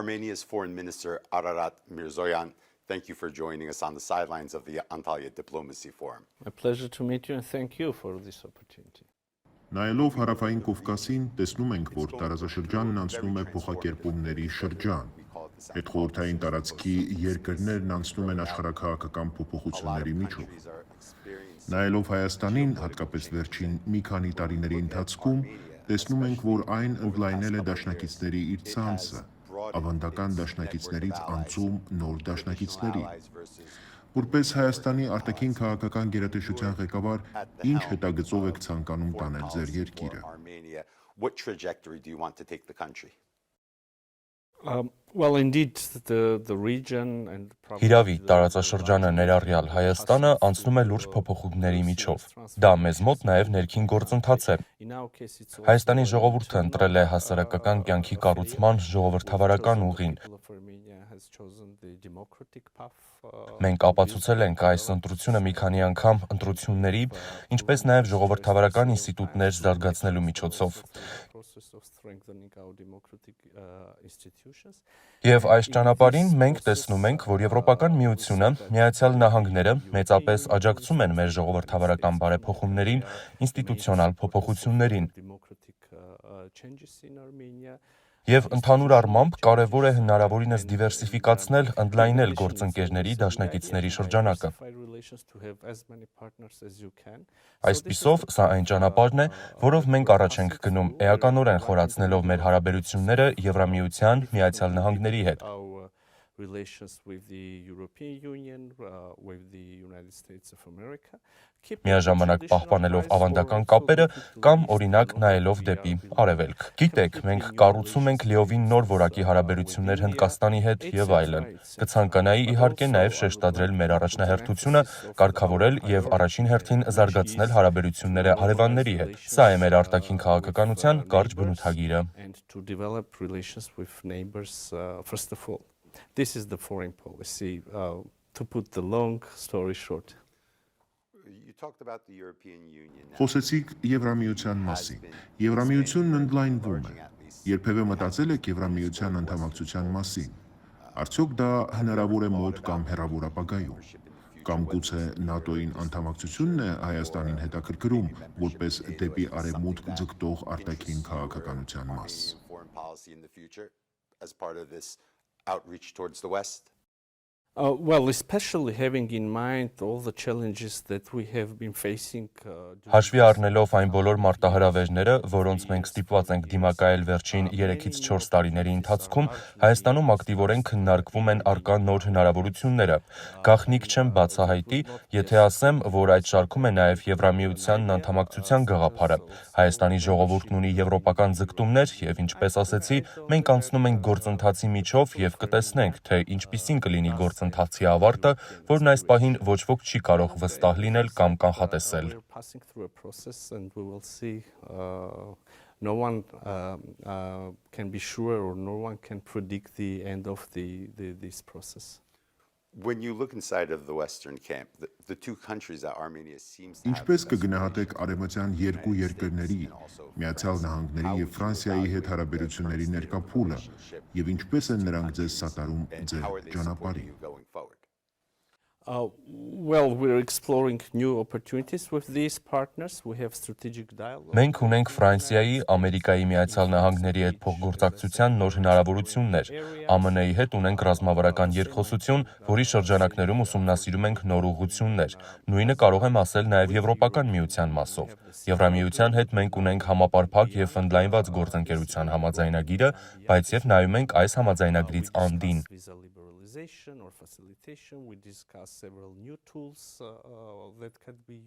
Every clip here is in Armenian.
Armenia's Foreign Minister Ararат Mիրզոյան, thank you for joining us on the sidelines of the Antalya Diplomacy Forum. A pleasure to meet you and thank you for this opportunity. Նայելով հարավային Կովկասին, տեսնում ենք, որ տարածաշրջանն անցնում է փոխակերպումների շրջան։ Հետխորհրդային տարածքի երկրներն անցնում են աշխարհաքաղաքական փոփոխությունների միջով։ Նայելով Հայաստանին, հատկապես վերջին մի քանի տարիների ընթացքում, տեսնում ենք, որ այն ընդլայնել է դաշնակիցների իր ցանցը, ավանդական դաշնակիցներից անցում նոր դաշնակիցների։ Որպես Հայաստանի արտաքին քաղաքական գերատեսչության ղեկավար, ինչ հետագծով եք ցանկանում տանել ձեր երկիրը։ What trajectory do you want to take the country? Well, indeed, the region and Հիրավի, տարածաշրջանը ներառյալ Հայաստանը անցնում է լուրջ փոփոխությունների միջով։ Դա մեզ մոտ նաև ներքին գործընթաց է։ Հայաստանի ժողովուրդը ընտրել է հասարակական կյանքի կառուցման ժողովրդավարական ուղին։ Մենք ապացուցել ենք այս ընտրությունը մի քանի անգամ ընտրությունների, ինչպես նաև ժողովրդավարական ինստիտուտներ զարգացնելու միջոցով։ Եվ այս ճանապարհին մենք տեսնում ենք, որ Եվրոպական միությունը, Միացյալ Նահանգները մեծապես աջակցում են մեր ժողովրդավարական բարեփոխումներին, ինստիտուցիոնալ փոփոխություններին։ Եվ ընդհանուր առմամբ կարևոր է հնարավորինս դիվերսիֆիկացնել, ընդլայնել գործընկերների դաշնակիցների շրջանակը։ Այսպիսով, սա այն ճանապարհն է, որով մենք առաջ ենք գնում, էականորեն խորացնելով մեր հարաբերությունները Եվրամիության, Միացյալ Նահանգների հետ։ Միաժամանակ պահպանելով ավանդական կապերը կամ օրինակ նայելով դեպի արևելք։ Գիտեք, մենք կառուցում ենք լիովին նոր որակի հարաբերություններ Հնդկաստանի հետ եւ այլն։ Կցանկանայի իհարկե նաեւ շեշտադրել մեր առաջնահերթությունը, կարգավորել եւ առաջին հերթին զարգացնել հարաբերությունները հարևանների հետ։ Սա է մեր արտաքին քաղաքականության կարճ բնութագիրը։ This is the foreign policy, to put the long story short. Խոսեցիք Եվրամիության մասին։ Եվրամիությունն ընդլայնվում է։ Երբևէ մտածել եք Եվրամիության անդամակցության մասին։ Արդյոք դա հնարավոր է մոտ կամ հեռավոր ապագայում։ Կամ գուցե ՆԱՏՕ-ին անդամակցությունն է Հայաստանին հետաքրքրում, որպես դեպի արևմուտք ձգտող արտաքին քաղաքականության մաս։ Outreach towards the West? Well, especially having in mind all the challenges that we have been facing. Հաշվի առնելով այն բոլոր մարտահրավերները, որոնց մենք ստիպված ենք դիմակայել վերջին 3-ից 4 տարիների ընթացքում, Հայաստանում ակտիվորեն քննարկվում են առկա նոր հնարավորությունները։ Գաղտնիք չեմ բացահայտի, եթե ասեմ, որ այդ շարքում է նաև Եվրամիությանն անդամակցության գաղափարը։ Հայաստանի ժողովուրդն ունի եվրոպական ձգտումներ եւ ինչպես ասեցի, մենք անցնում ենք գործընթացի միջով եւ կտեսնենք, թե ինչպիսին կլինի գործընթացի ավարտը, որն այս պահին ոչ ոք չի կարող վստահ լինել կամ կանխատեսել։ No one can be sure or no one can predict the end of this process. When you look inside of the Western camp, the two countries that Armenia seems to have. Ինչպես կգնահատեք արևմտյան երկու երկրների, Միացյալ Նահանգների եւ Ֆրանսիայի հետ հարաբերությունների ներկա փուլը, եւ ինչպես են նրանք ձեզ սատարում ձեր ճանապարհին։ Well, we're exploring new opportunities with these partners. We have strategic dialogue. Մենք ունենք Ֆրանսիայի, Ամերիկայի Միացյալ Նահանգների հետ փոխգործակցության նոր հնարավորություններ։ ԱՄՆ-ի հետ ունենք ռազմավարական երկխոսություն, որի շրջանակներում ուսումնասիրում ենք նոր ուղղություններ։ Նույնը կարող եմ ասել նաև Եվրոպական միության մասով։ Եվրամիության հետ մենք ունենք համապարփակ եւ ընդլայնված գործընկերության համաձայնագիրը, բայց եւ նայում ենք այս համաձայնագրից անդին։ Or facilitation, we discuss several new tools that could be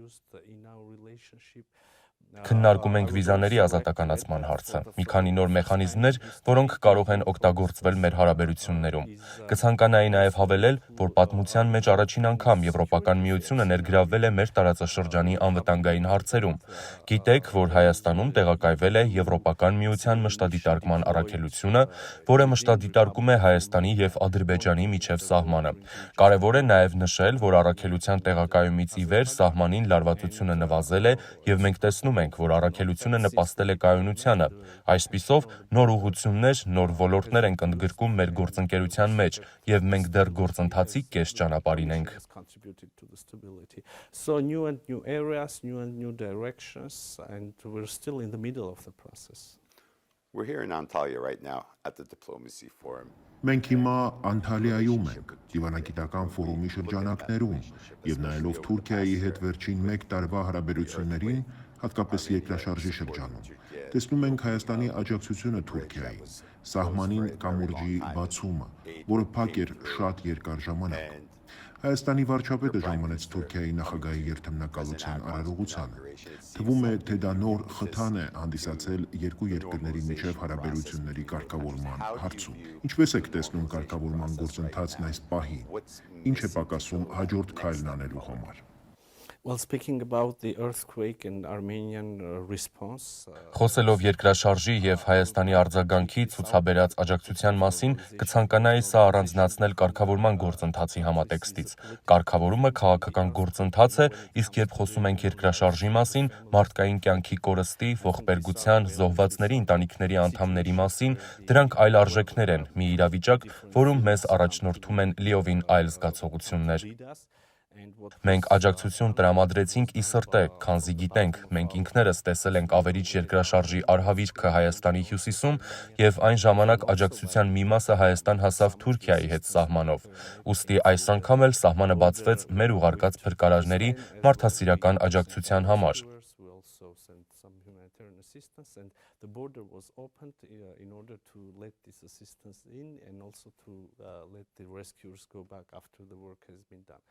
used in our relationship. Քննարկում ենք վիզաների ազատականացման հարցը, մի քանի նոր մեխանիզմներ, որոնք կարող են օգտագործվել մեր հարաբերություններում։ Կցանկանայի նաև հավելել, որ պատմության մեջ առաջին անգամ Եվրոպական միությունը ներգրավվել է մեր տարածաշրջանի անվտանգային հարցերում։ Գիտեք, որ Հայաստանում տեղակայվել է Եվրոպական միության մշտադիտարկման առաքելությունը, որը մշտադիտարկում է Հայաստանի եւ Ադրբեջանի միջև սահմանը։ Կարևոր է նաև նշել, որ առաքելության տեղակայումից ի վեր սահմանին լարվածությունը նվազել է եւ մենք տեսնում հասկանում ենք, որ առաքելությունը նպաստել է կայունությանը։ Այսպիսով, նոր ուղղություններ, նոր ոլորտներ ենք ընդգրկում մեր գործընկերության մեջ, եւ մենք դեռ գործընթացի կես ճանապարհին ենք։ So new and new areas, new and new directions, and we're still in the middle of the process. We're here in Antalya right now at the Diplomacy Forum. Մենք հիմա Անտալիայում ենք, դիվանագիտական ֆորումի շրջանակներում, եւ նայելով Թուրքիայի հետ վերջին 1 տարվա հարաբերություններին, հատկապես երկրաշարժի շրջանում, տեսնում ենք Հայաստանի աջակցությունը Թուրքիային, սահմանին կամուրջի բացումը, որը փակ էր շատ երկար ժամանակ։ Հայաստանի վարչապետը ժամանեց Թուրքիայի նախագահի երթմնակալության արարողությանը։ Թվում է, թե դա նոր խթան է հանդիսացել երկու երկրների միջև հարաբերությունների կարգավորման հարցում։ Ինչպես եք տեսնում կարգավորման գործընթացն այս պահին։ Ինչ է պակասում հաջորդ քայլն անելու համար։ Well, speaking about the earthquake and Armenian response, Խոսելով երկրաշարժի եւ Հայաստանի արձագանքի ցուցաբերած աջակցության մասին, կցանկանայի սա առանձնացնել կարգավորման գործընթացի համատեքստից։ Կարգավորումը քաղաքական գործընթաց է, իսկ երբ խոսում ենք երկրաշարժի մասին, մարդկային կյանքի կորստի, ողբերգության, զոհվածների ընտանիքների անդամների մասին, դրանք այլ արժեքներ են, մի իրավիճակ, որում մեզ առաջնորդում են լիովին այլ զգացողություններ։ Մենք աջակցություն տրամադրեցինք ի սրտե, քանզի գիտենք, մենք ինքներս տեսել ենք ավերիչ երկրաշարժի արհավիրքը Հայաստանի հյուսիսում եւ այն ժամանակ աջակցության մի մասը Հայաստան հասավ Թուրքիայի հետ սահմանով։ Ուստի այս անգամ էլ սահմանը բացվեց մեր ուղարկած փրկարարների մարդասիրական աջակցության համար։ And the border was opened in order to let this assistance in and also to let the rescuers go back after the work has been done.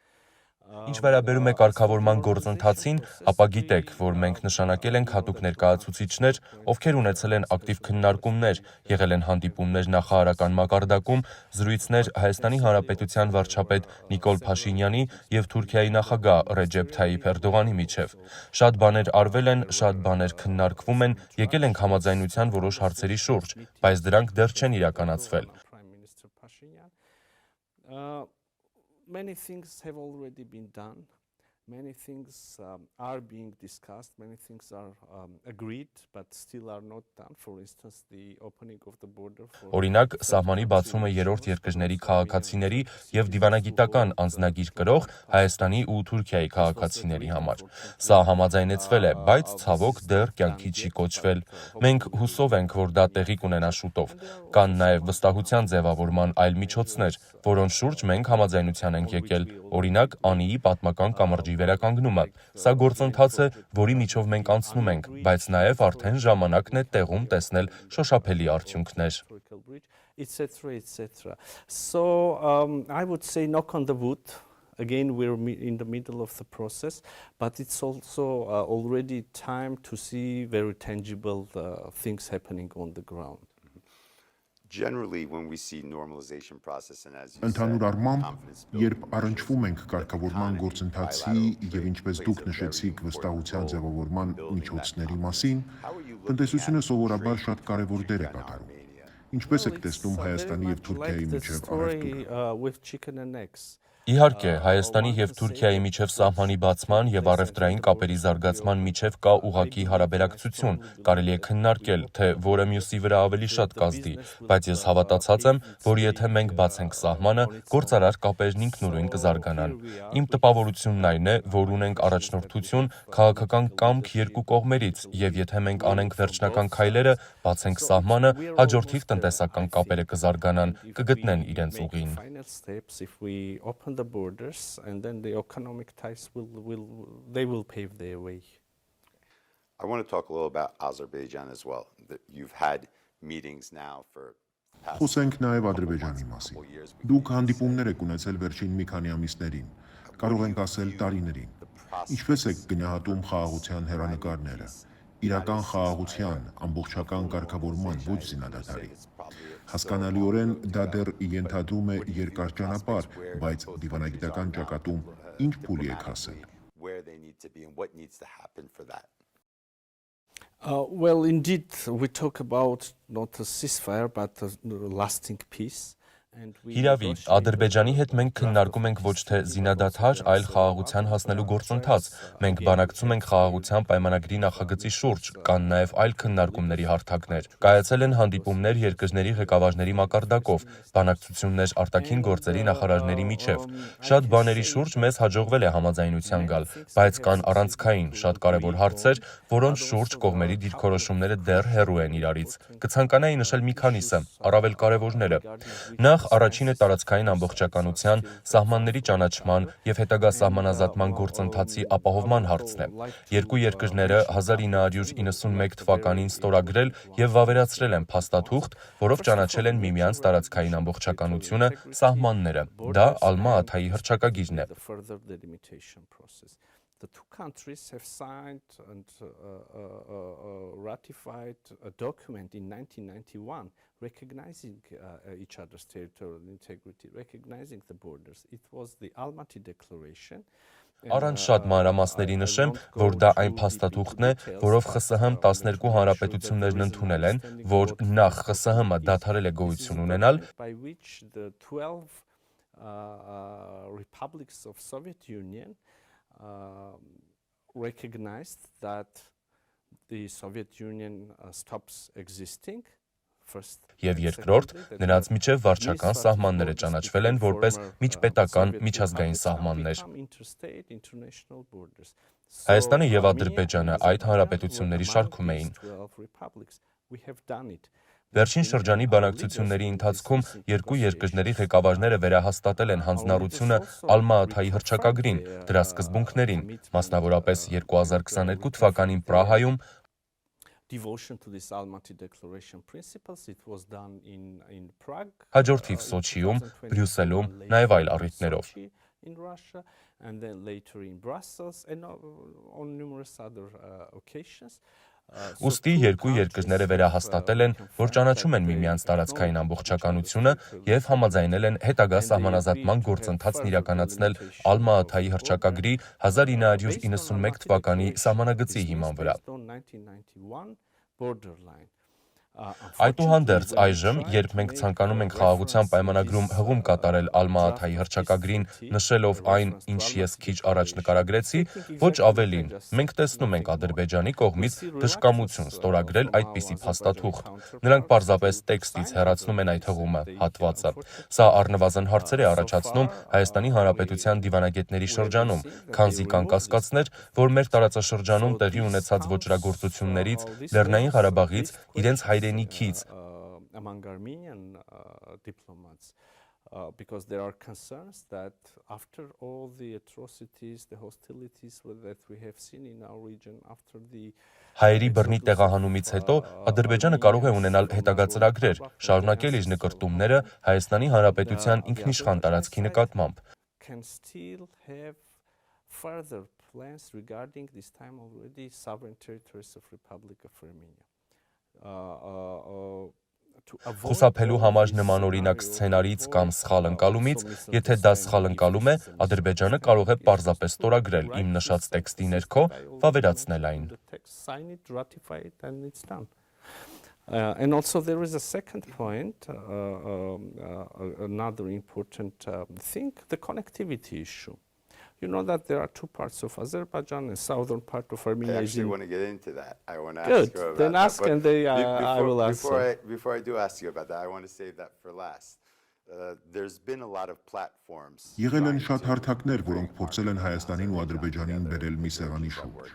Ինչ վերաբերում է կարգավորման գործընթացին, ապա գիտեք, որ մենք նշանակել ենք հատուկ ներկայացուցիչներ, ովքեր ունեցել են ակտիվ քննարկումներ, եղել են հանդիպումներ նախարարական մակարդակում, զրույցներ Հայաստանի Հանրապետության վարչապետ Նիկոլ Փաշինյանի եւ Թուրքիայի նախագահ Ռեջեփ Թայիփ Էրդողանի միջև։ Շատ բաներ արվել են, շատ բաներ քննարկվում են, եկել ենք համաձայնության որոշ հարցերի շուրջ, բայց դրանք դեռ չեն իրականացվել։ Many things have already been done. Many things are being discussed. Many things are agreed, but still are not done. For instance, the opening of the border for Օրինակ, սահմանի բացումը երրորդ երկրների քաղաքացիների եւ դիվանագիտական անձնագիր կրող Հայաստանի ու Թուրքիայի քաղաքացիների համար։ Սա համաձայնեցվել է, բայց ցավոք դեռ կյանքի չի կոչվել։ Մենք հուսով ենք, որ դա տեղի կունենա շուտով։ Կան նաեւ վստահության ձևավորման այլ միջոցներ, որոնց շուրջ մենք համաձայնության ենք եկել։ Օրինակ, Անիի պատմական կամրջի վերականգնումը։ Սա գործընթաց է, որի միջով մենք անցնում ենք, բայց նաև արդեն ժամանակն է տեղում տեսնել շոշափելի արդյունքներ։ So I would say knock on the wood. Again, we're in the middle of the process, but it's also already time to see very tangible things happening on the ground. Generally, when we see normalization process and as you Ընդհանուր said, առմամբ, confidence building երբ առնչվում ենք կարգավորման գործընթացի եւ ինչպես դուք նշեցիք վստահության ձևավորման միջոցների մասին, տնտեսությունը սովորաբար շատ կարևոր դեր է կատարում։ Ինչպես եք տեսնում Հայաստանի եւ Թուրքիայի միջև առևտուրը։ Իհարկե, Հայաստանի եւ Թուրքիայի միջև սահմանի բացման եւ առևտրային կապերի զարգացման միջև կա ուղղակի հարաբերակցություն, կարելի է քննարկել, թե որը մյուսի վրա ավելի շատ կազդի, բայց ես հավատացած եմ, որ եթե մենք բացենք սահմանը, գործարար կապերն ինքնուրույն կզարգանան։ Իմ տպավորությունն այն է, որ ունենք առաջնորդություն, քաղաքական կամք երկու կողմերից, եւ եթե մենք անենք վերջնական քայլերը, բացենք սահմանը, հաջորդիվ տնտեսական կապերը կզարգանան, կգտնեն իրենց ուղին։ The borders and then the economic ties will pave their way. I want to talk a little about Azerbaijan as well. You've had meetings now for Խոսենք նաև Ադրբեջանի մասին։ Դուք հանդիպումներ եք ունեցել վերջին մի քանի ամիսներին, կարող ենք ասել տարիներին։ Ինչպես եք գնահատում խաղաղության հեռանկարները, իրական խաղաղության, ամբողջական կարգավորման ոչ զինադադարի։ Հասկանալիորեն դա դեռ ենթադրում է երկար ճանապարհ, բայց դիվանագիտական ճակատում ինչ փուլի եք հասել։ Well, indeed, we talk about not a ceasefire, but a lasting peace. Հիրավի, Ադրբեջանի հետ մենք քննարկում ենք ոչ թե զինադադար, այլ խաղաղության հասնելու գործընթաց։ Մենք բանակցում ենք խաղաղության պայմանագրի նախագծի շուրջ, կան նաև այլ քննարկումների հարթակներ։ Կայացել են հանդիպումներ երկրների ղեկավարների մակարդակով, բանակցություններ արտաքին գործերի նախարարների միջև։ Շատ բաների շուրջ մեզ հաջողվել է համաձայնության գալ, բայց կան առանցքային շատ կարևոր հարցեր, որոնց շուրջ կողմերի դիրքորոշումները դեռ հեռու են իրարից։ Կցանկանայի նշել մի քանիսը, առավել կարևորները։ Նախ առաջինը տարածքային ամբողջականության, սահմանների ճանաչման եւ հետագա սահմանազատման գործընթացի ապահովման հարցն է։ Երկու երկրները 1991 թվականին ստորագրել եւ վավերացրել են փաստաթուղթ, որով ճանաչել են միմյանց տարածքային ամբողջականությունը, սահմանները։ Դա Ալմա-Աթայի հռչակագիրն է։ The two countries have signed and ratified a document in 1991 recognizing each other's territorial integrity, recognizing the borders. It was the Almaty Declaration. Առանց շատ մանրամասների նշեմ, որ դա այն փաստաթուղթն է, որով ԽՍՀՄ 12 հանրապետություններն ընդունել են, որ նախ ԽՍՀՄ-ը դադարել է գոյություն ունենալ, by which the 12 republics of Soviet Union recognized that the Soviet Union stops existing. Եվ երկրորդ, նրանց միջև վարչական սահմանները ճանաչվել են որպես միջպետական միջազգային սահմաններ։ Հայաստանը եւ Ադրբեջանը այդ հանրապետությունների շարքում էին։ Վերջին շրջանի բանակցությունների ընթացքում երկու երկրների ղեկավարները վերահաստատել են հանձնառությունը Ալմա-Աթայի հռչակագրին, դրա սկզբունքներին, մասնավորապես 2022 թվականին Պրահայում Devotion to this Almaty Declaration principles, it was done in Prague, հաջորդիվ Սոչիում, Բրյուսելում, նաև այլ առիթներով։ in Russia, and then later in Brussels, and on numerous other occasions. Ուստի երկու երկրները վերահաստատել են, որ ճանաչում են միմյանց տարածքային ամբողջականությունը եւ համաձայնել են հետագա սահմանազատման գործընթացն իրականացնել Ալմա-Աթայի հռչակագրի 1991 թվականի սահմանագծի հիման վրա։ Այդուհանդերձ այժմ, երբ մենք ցանկանում ենք խաղաղության պայմանագրում հղում կատարել Ալմա-Աթայի հռչակագրին, նշելով այն, ինչ ես քիչ առաջ նկարագրեցի, ոչ ավելին, մենք տեսնում ենք Ադրբեջանի կողմից դժկամություն ստորագրել այդպիսի փաստաթուղթ։ Նրանք պարզապես տեքստից հեռացնում են այդ հղումը, հատվածը։ Սա առնվազն հարցեր է առաջացնում Հայաստանի Հանրապետության դիվանագետների շրջանում, քանզի կան կասկածներ, որ մեր տարածաշրջանում տեղի ունեցած ոճրագործություններից, Լեռնային Ղարաբաղից իրենց հայրենիքից among Armenian diplomats because there are concerns that after all the atrocities, the hostilities that we have seen in our region after the Հայերի բռնի տեղահանումից հետո Ադրբեջանը կարող է ունենալ հետագա ծրագրեր, շարունակել իր նկրտումները Հայաստանի Հանրապետության ինքնիշխան տարածքի նկատմամբ։ Can still have further plans regarding this time already sovereign territories of Republic of Armenia. Խուսափելու համար նմանօրինակ սցենարից կամ սխալ ընկալումից, եթե դա սխալ ընկալում է, Ադրբեջանը կարող է պարզապես ստորագրել իմ նշած տեքստի ներքո, վավերացնել այն։ And also there is a second point, another important thing, the connectivity issue. You know that there are two parts of Azerbaijan and southern part of Armenia. I actually want to get into that. I want to Good. ask you about Then that. ask and I will answer. Before I do ask you about that, I want to save that for last. There's been a lot of platforms. Եղել են շատ հարթակներ, որոնք փորձել են Հայաստանին ու Ադրբեջանին բերել մի սեղանի շուրջ։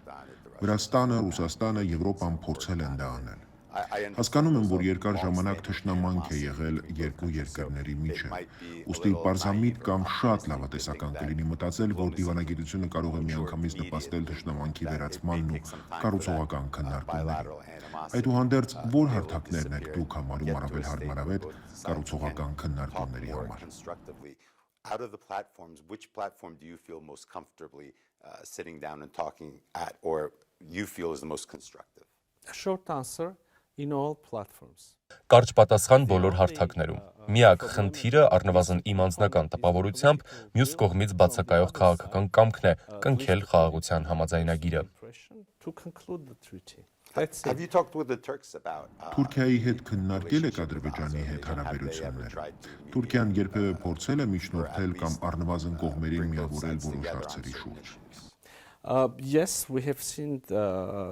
Վրաստանը, Ռուսաստանը, Եվրոպան փորձել են դա անել։ Հասկանում եմ, որ երկար ժամանակ թշնամանք է եղել երկու երկրների միջև։ Ուստի պարզամիտ կամ շատ լավատեսական կլինի մտածել, որ դիվանագիտությունը կարող է միանգամից նպաստել թշնամանքի վերացմանն ու կառուցողական քննարկումներին։ Այդուհանդերձ, որ հարթակներն եք դուք համարում առավել հարմարավետ կառուցողական քննարկումների համար։ Out of the platforms, which platform do you feel most comfortably sitting down and talking at, or you feel is the most constructive? A short answer. In all platforms. Կարճ պատասխան բոլոր հարթակներում։ Միակ խնդիրը առնվազն իմ անձնական տպավորությամբ մյուս կողմից բացակայող քաղաքական կամքն է կնքել խաղաղության համաձայնագիրը։ That's Have it. you talked with the Turks about Թուրքիայի հետ քննարկել եք Ադրբեջանի հետ հարաբերությունները։ Թուրքիան երբևէ փորձել է միջնորդել կամ առնվազն կողմերին միավորել որոշ հարցերի շուրջ։ Yes, we have seen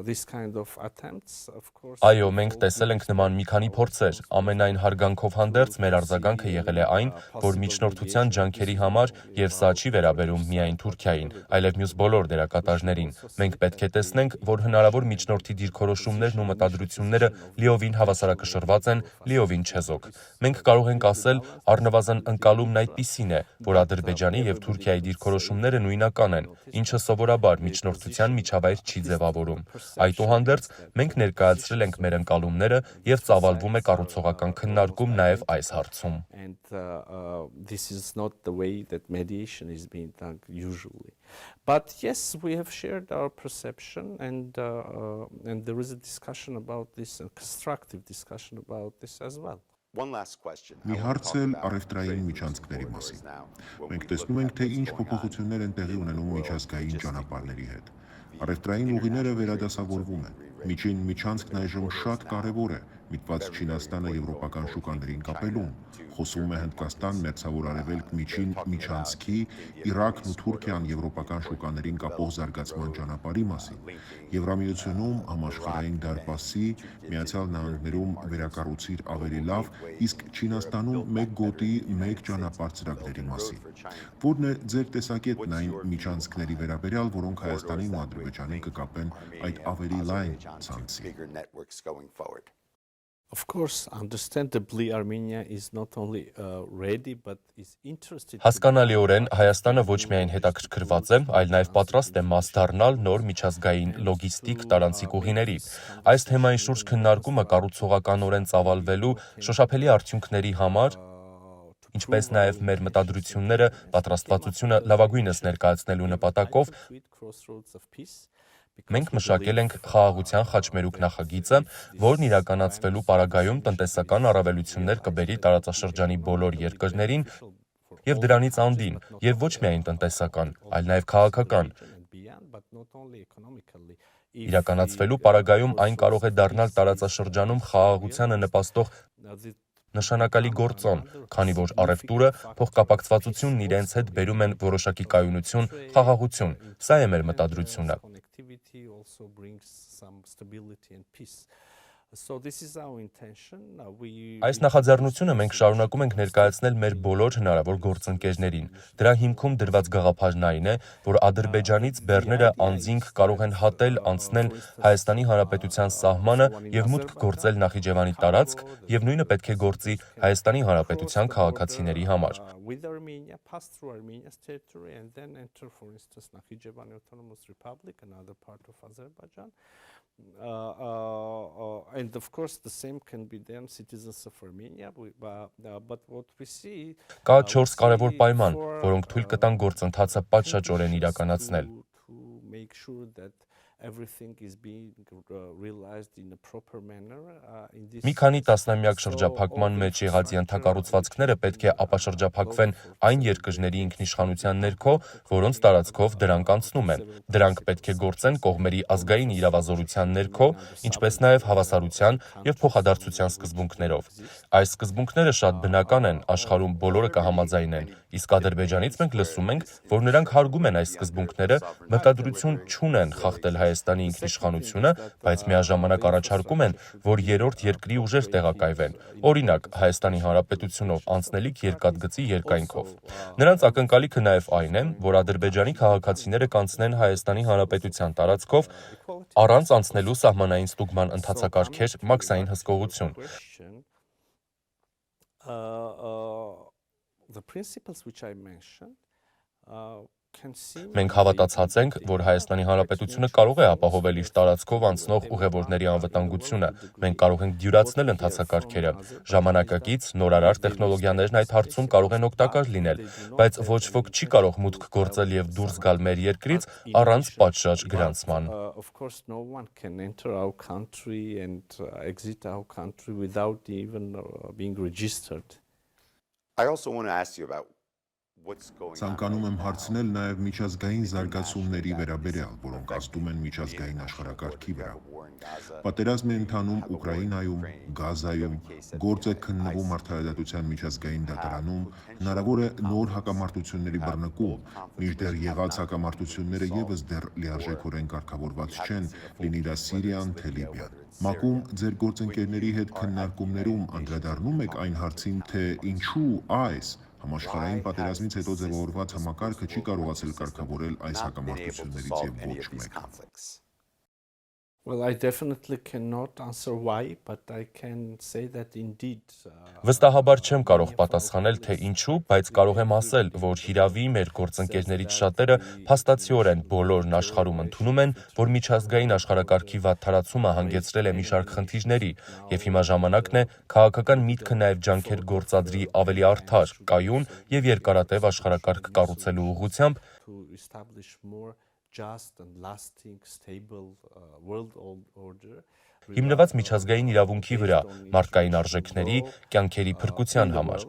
this kind of attempts, of course. Այո, մենք տեսել ենք նման մի քանի փորձեր։ Ամենայն հարգանքով հանդերձ մեր արձագանքը եղել է այն, որ միջնորդության ջանքերի համար եւ սա չի վերաբերում միայն Թուրքիային, այլև մյուս բոլոր դերակատարներին։ Մենք պետք է տեսնենք, որ հնարավոր միջնորդի դիրքորոշումներն ու մտադրությունները լիովին հավասարակշռված են, լիովին չեզոք։ Մենք կարող ենք ասել, առնվազն ընկալումն այդպիսին է, որ Ադրբեջանի եւ Թուրքիայի դիրքորոշումները նույնական են, ինչը սովորաբար միջնորդության միջավայր չի ձևավորում։ Այդուհանդերձ, մենք ներկայացրել ենք մեր ընկալումները եւ ծավալվում է կառուցողական քննարկում նաեւ այս հարցում։ And this is not the way that mediation is being done usually. But yes, we have shared our perception, and there is a discussion about this, a constructive discussion about this as well. one last question? Մի հարց էլ առևտրային միջանցքների մասին։ Մենք տեսնում ենք, թե ինչ փոփոխություններ են տեղի ունենում միջազգային ճանապարհների հետ։ Առևտրային ուղիները վերադասավորվում են։ Միջին միջանցքն այժմ շատ կարևոր է, միտված Չինաստանը եվրոպական շուկաներին կապելուն։ Խոսվում է Հնդկաստան, Մերձավոր Արևելք միջին միջանցքի, Իրաքն ու Թուրքիան եվրոպական շուկաներին կապող զարգացման ճանապարհի մասին։ Եվրամիությունում համաշխարհային դարպասի, Միացյալ Նահանգներում վերակառուցիր ավելի լավ, իսկ Չինաստանում մեկ գոտի, մեկ ճանապարհ ծրագրերի մասին։ Որն է ձեր տեսակետն այն միջանցքների վերաբերյալ, որոնք Հայաստանին ու Ադրբեջանին կկապեն այդ ավելի լայն ցանցի։ Bigger networks going forward. Of course, understandably, Armenia is not only ready, but is interested. Հասկանալիորեն Հայաստանը ոչ միայն հետաքրքրված է, այլ նաև պատրաստ է մաս դառնալ նոր միջազգային լոգիստիկ տարանցիկ ուղիների։ Այս թեմայի շուրջ քննարկումը կառուցողականորեն ծավալվելու շոշափելի արդյունքների համար, ինչպես նաև մեր մտադրությունները, պատրաստվածությունը լավագույնս ներկայացնելու նպատակով մենք մշակել ենք խաղաղության խաչմերուկ նախագիծը, որն իրականացվելու պարագայում տնտեսական առավելություններ կբերի տարածաշրջանի բոլոր երկրներին եւ դրանից անդին, եւ ոչ միայն տնտեսական, այլ նաև քաղաքական։ Իրականացվելու պարագայում այն կարող է դառնալ տարածաշրջանում խաղաղությանը նպաստող նշանակալի գործոն, քանի որ առևտուրը, փոխկապակցվածությունն իրենց հետ բերում են որոշակի կայունություն, խաղաղություն։ Սա է մեր մտադրությունը։ Այս նախաձեռնությունը մենք շարունակում ենք ներկայացնել մեր բոլոր հնարավոր գործընկերներին։ Դրա հիմքում դրված գաղափարն այն է, որ Ադրբեջանից բեռները անձինք կարող են հատել, անցնել Հայաստանի Հանրապետության սահմանը եւ մուտք գործել Նախիջևանի տարածք, եւ նույնը պետք է գործի Հայաստանի Հանրապետության քաղաքացիների համար։ With Armenia, pass through Armenia's territory and then enter, for instance, Nakhichevan Autonomous Republic, another part of Azerbaijan. And of course, the same can be done citizens of Armenia. But what we see Կա 4 կարևոր պայման, որոնք թույլ կտան գործընթացը պատշաճորեն իրականացնել։ to make sure that everything is being realized in a proper manner. Մի քանի տասնամյակ շրջափակման մեջ եղած ենթակառուցվածքները պետք է ապաշրջափակվեն այն երկրների ինքնիշխանության ներքո, որոնց տարածքով դրանք անցնում են։ Դրանք պետք է գործեն կողմերի ազգային իրավազորության ներքո, ինչպես նաև հավասարության եւ փոխադարձության սկզբունքներով։ Այս սկզբունքները շատ բնական են, աշխարհում բոլորը կհամաձայնեն, իսկ Ադրբեջանից մենք լսում ենք, որ նրանք հարգում են այս սկզբունքները, մտադրություն չունեն խախտել Հայաստանի ինքնիշխանությունը, բայց միաժամանակ առաջարկում են, որ երրորդ երկրի ուժեր տեղակայվեն, օրինակ Հայաստանի Հանրապետությունով անցնելիք երկաթգծի երկայնքով։ Նրանց ակնկալիքը նաև այն է, որ Ադրբեջանի քաղաքացիները կանցնեն Հայաստանի Հանրապետության տարածքով առանց անցնելու սահմանային ստուգման ընթացակարգեր, մաքսային հսկողություն։ The principles which I mentioned can seem Մենք հավատացած ենք, որ Հայաստանի Հանրապետությունը կարող է ապահովել իր տարածքով անցնող ուղևորների անվտանգությունը։ Մենք կարող ենք դյուրացնել ընթացակարգերը։ Ժամանակակից նորարար տեխնոլոգիաներն այդ հարցում կարող են օգտակար լինել, բայց ոչ ոք չի կարող մուտք գործել եւ դուրս գալ մեր երկրից առանց պատշաճ գրանցման։ Of course, no one can enter our country and exit our country without even being registered. I also want to ask you about Ցանկանում եմ հարցնել նաև միջազգային զարգացումների վերաբերյալ, որոնք ազդում են միջազգային աշխարհակարգի վրա։ Պատերազմ է ընթանում Ուկրաինայում, Գազայում, գործ է քննվում արդարադատության միջազգային դատարանում, հնարավոր է նոր հակամարտությունների բռնկում, մինչդեռ եղած հակամարտությունները ևս դեռ լիարժեքորեն կարգավորված չեն, լինի դա Սիրիան, թե Լիբիան։ ՄԱԿ-ում ձեր գործընկերների հետ քննարկումներում անդրադառնում եք այն հարցին, թե ինչու այս համաշխարհային պատերազմից հետո ձևավորված համակարգը չի կարողացել կարգավորել այս հակամարտություններից եւ ոչ մեկ։ Well, I definitely cannot answer why, but I can say that indeed. Վստահաբար չեմ կարող պատասխանել, թե ինչու, բայց կարող եմ ասել, որ հիրավի մեր գործընկերներից շատերը փաստացիորեն բոլորն աշխարհում ընդունում են, որ միջազգային աշխարհակարգի վատթարացումը հանգեցրել է մի շարք խնդիրների, եւ հիմա ժամանակն է քաղաքական միտքը նաեւ ջանքեր գործադրի ավելի արդար, կայուն եւ երկարատև աշխարհակարգ կառուցելու ուղղությամբ just and lasting stable world order հիմնված միջազգային իրավունքի վրա, մարդկային արժեքների, կյանքերի փրկության համար։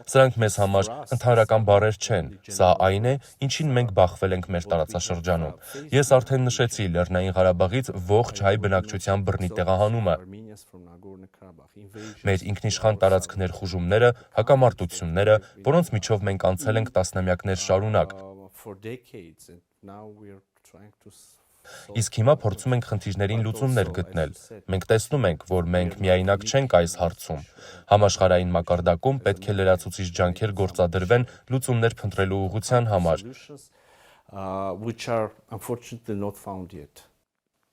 Սրանք մեզ համար ընդհանրական բառեր չեն, սա այն է, ինչին մենք բախվել ենք մեր տարածաշրջանում։ Ես արդեն նշեցի Լեռնային Ղարաբաղից ողջ հայ բնակչության բռնի տեղահանումը։ Մեր ինքնիշխան տարածք ներխուժումները, հակամարտությունները, որոնց միջով մենք անցել ենք տասնամյակներ շարունակ։ Իսկ հիմա փորձում ենք խնդիրներին լուծումներ գտնել։ Մենք տեսնում ենք, որ մենք միայնակ չենք այս հարցում։ Համաշխարհային մակարդակում պետք է լրացուցիչ ջանքեր գործադրվեն լուծումներ փնտրելու ուղղության համար։ Which are unfortunately not found yet.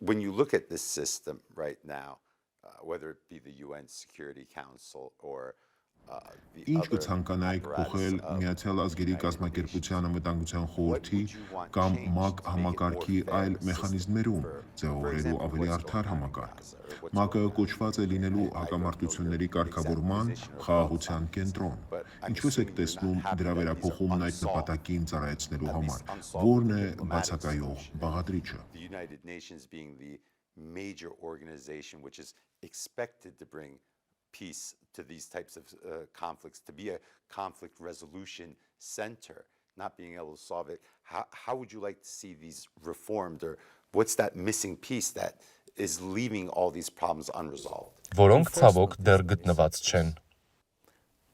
When you look at this system right now, whether it be the UN Security Council or Ինչ կցանկանայիք փոխել Միացյալ Ազգերի կազմակերպության անվտանգության խորհրդի կամ ՄԱԿ համակարգի այլ մեխանիզմերում ձևավորելու ավելի արդար համակարգ։ ՄԱԿ-ը կոչված է լինելու հակամարտությունների կարգավորման, խաղաղության կենտրոն։ Ինչպես եք տեսնում դրա վերափոխումն այդ նպատակին ծառայեցնելու համար։ Որն է բացակայող բաղադրիչը։ Peace to these types of conflicts, to be a conflict resolution center, not being able to solve it. How would you like to see these reformed, or what's that missing piece that is leaving all these problems unresolved? Որոնք ցավոք դեռ գտնված չեն։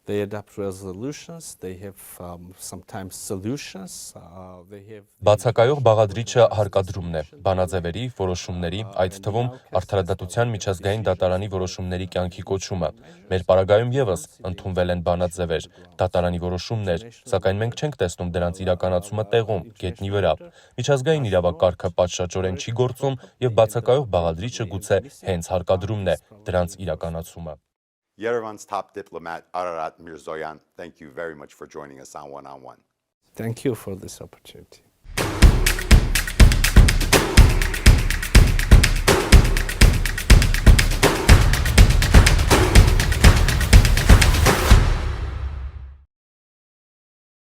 They adapt resolutions, they have sometimes solutions, they have Բացակայող բաղադրիչը հարկադրումն է, բանաձևերի, որոշումների, այդ թվում արդարադատության միջազգային դատարանի որոշումների կյանքի կոչումը։ Մեր պարագայում ևս ընդունվել են բանաձևեր, դատարանի որոշումներ, սակայն մենք չենք տեսնում դրանց իրականացումը տեղում, գետնի վրա։ Միջազգային իրավակարգը պատշաճորեն չի գործում եւ բացակայող բաղադրիչը գուցե հենց հարկադրումն է, դրանց իրականացումը։ Yerevan's top diplomat, Ararат Միրզոյան, thank you very much for joining us on One on One. Thank you for this opportunity.